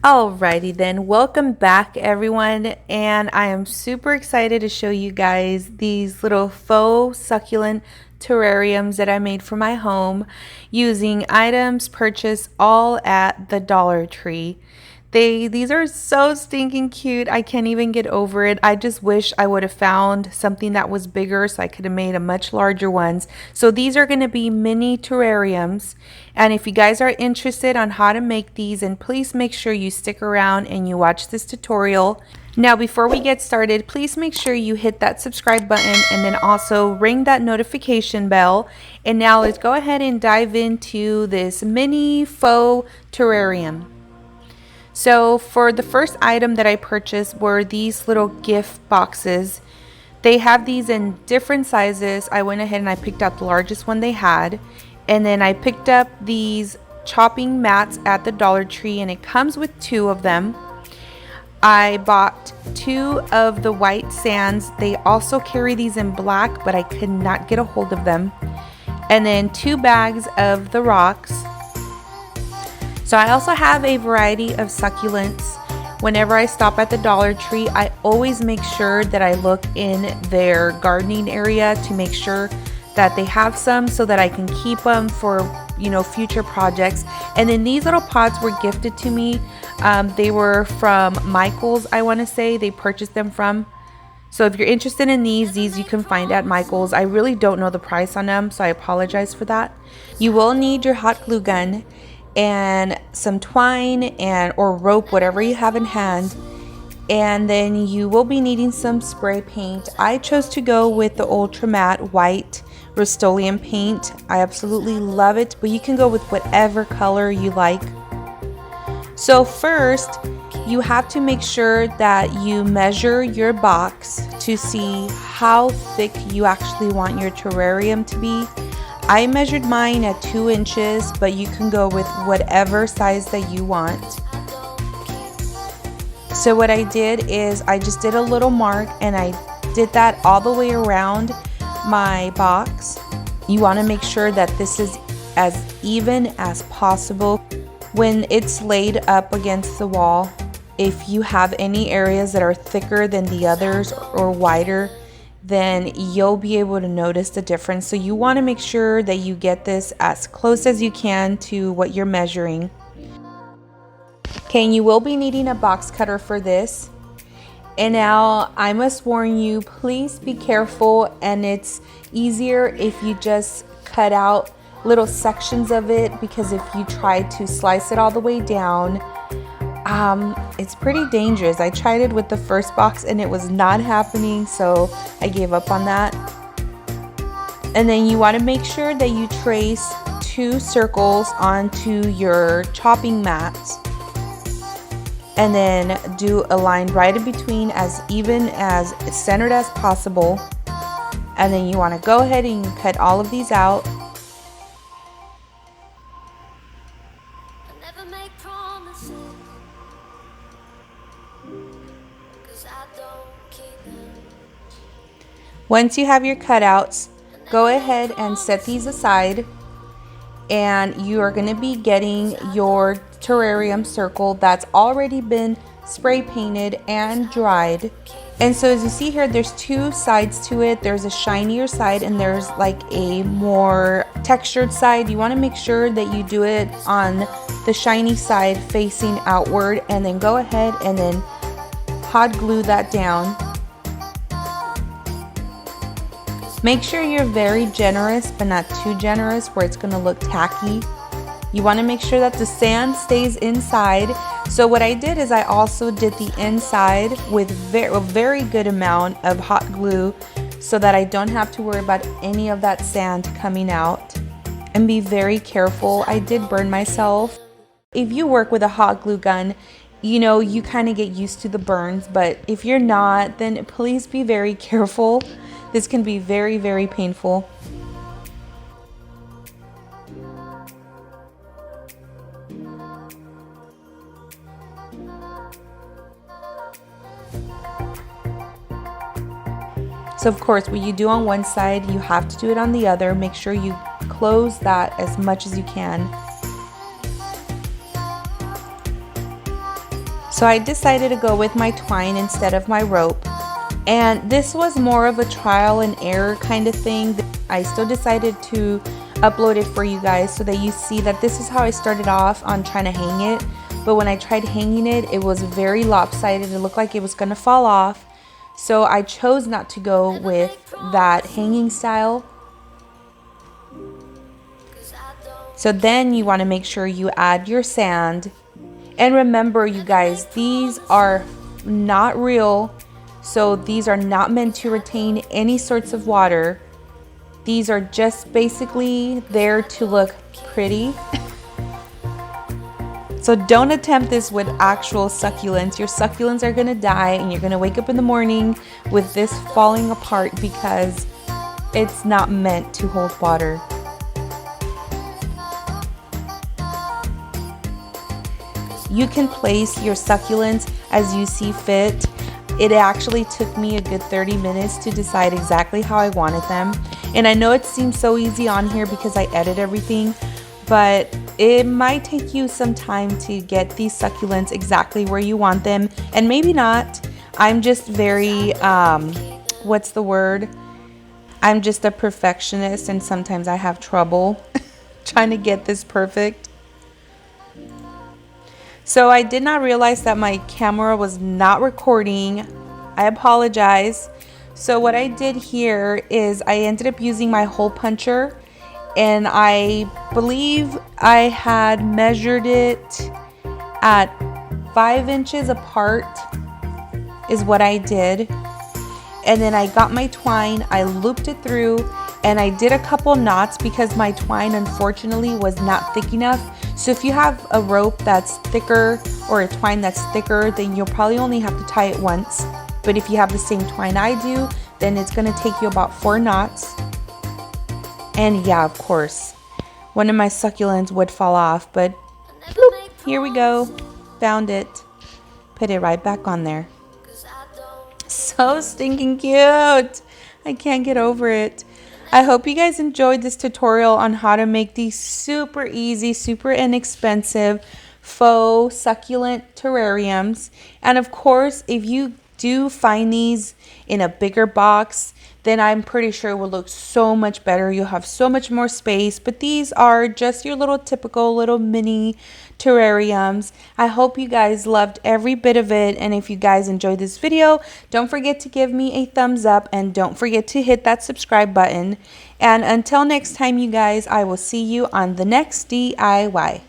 Alrighty then, welcome back everyone, and I am super excited to show you guys these little faux succulent terrariums that I made for my home using items purchased all at the Dollar Tree. These are so stinking cute. I can't even get over it. I just wish I would have found something that was bigger so I could have made a much larger ones. So these are going to be mini terrariums. And if you guys are interested on how to make these, and please make sure you stick around and you watch this tutorial. Now, before we get started, please make sure you hit that subscribe button and then also ring that notification bell. And now let's go ahead and dive into this mini faux terrarium. So for the first item that I purchased were these little gift boxes. They have these in different sizes. I went ahead and I picked out the largest one they had. And then I picked up these chopping mats at the Dollar Tree, and it comes with 2 of them. I bought 2 of the white sands. They also carry these in black, but I could not get a hold of them. And then 2 bags of the rocks. So I also have a variety of succulents. Whenever I stop at the Dollar Tree, I always make sure that I look in their gardening area to make sure that they have some so that I can keep them for, future projects. And then these little pots were gifted to me. They were from Michael's, I want to say. They purchased them from. So if you're interested in these you can find at Michael's. I really don't know the price on them, so I apologize for that. You will need your hot glue gun and some twine or rope, whatever you have in hand. And then you will be needing some spray paint. I chose to go with the Ultra Matte White Rust-Oleum paint. I absolutely love it, but you can go with whatever color you like. So first, you have to make sure that you measure your box to see how thick you actually want your terrarium to be. I measured mine at 2 inches, but you can go with whatever size that you want. So what I did is I just did a little mark, and I did that all the way around my box. You want to make sure that this is as even as possible when it's laid up against the wall. If you have any areas that are thicker than the others or wider, then you'll be able to notice the difference. So you want to make sure that you get this as close as you can to what you're measuring. Okay, and you will be needing a box cutter for this. And now I must warn you, please be careful, and it's easier if you just cut out little sections of it, because if you try to slice it all the way down, it's pretty dangerous. I tried it with the first box and it was not happening, so I gave up on that. And then you want to make sure that you trace 2 circles onto your chopping mats, and then do a line right in between, as even as centered as possible. And then you want to go ahead and cut all of these out. Once you have your cutouts, go ahead and set these aside, and you are going to be getting your terrarium circle that's already been spray painted and dried. And so as you see here, there's 2 sides to it. There's a shinier side and there's like a more textured side. You want to make sure that you do it on the shiny side facing outward, and then go ahead and then hot glue that down. Make sure you're very generous, but not too generous where it's going to look tacky. You want to make sure that the sand stays inside. So what I did is I also did the inside with a very good amount of hot glue, so that I don't have to worry about any of that sand coming out. And be very careful. I did burn myself. If you work with a hot glue gun, you kind of get used to the burns, but if you're not, then please be very careful. This can be very, very painful. So of course, what you do on one side, you have to do it on the other. Make sure you close that as much as you can. So I decided to go with my twine instead of my rope. And this was more of a trial and error kind of thing. I still decided to upload it for you guys so that you see that this is how I started off on trying to hang it. But when I tried hanging it, it was very lopsided. It looked like it was going to fall off. So I chose not to go with that hanging style. So then you want to make sure you add your sand. And remember, you guys, these are not real. So these are not meant to retain any sorts of water. These are just basically there to look pretty. So don't attempt this with actual succulents. Your succulents are gonna die and you're gonna wake up in the morning with this falling apart because it's not meant to hold water. You can place your succulents as you see fit. It actually took me a good 30 minutes to decide exactly how I wanted them. And I know it seems so easy on here because I edit everything, but it might take you some time to get these succulents exactly where you want them, and maybe not. I'm just very, what's the word? I'm just a perfectionist, and sometimes I have trouble trying to get this perfect. So I did not realize that my camera was not recording. I apologize. So what I did here is I ended up using my hole puncher, and I believe I had measured it at 5 inches apart is what I did. And then I got my twine, I looped it through, and I did a couple knots because my twine unfortunately was not thick enough. So if you have a rope that's thicker or a twine that's thicker, then you'll probably only have to tie it once. But if you have the same twine I do, then it's gonna take you about 4 knots. And yeah, of course, one of my succulents would fall off, but bloop, here we go. Found it. Put it right back on there. So stinking cute. I can't get over it. I hope you guys enjoyed this tutorial on how to make these super easy, super inexpensive faux succulent terrariums. And of course, if you do find these in a bigger box, then I'm pretty sure it will look so much better. You'll have so much more space. But these are just your little typical little mini terrariums. I hope you guys loved every bit of it. And if you guys enjoyed this video, don't forget to give me a thumbs up and don't forget to hit that subscribe button. And until next time, you guys, I will see you on the next DIY.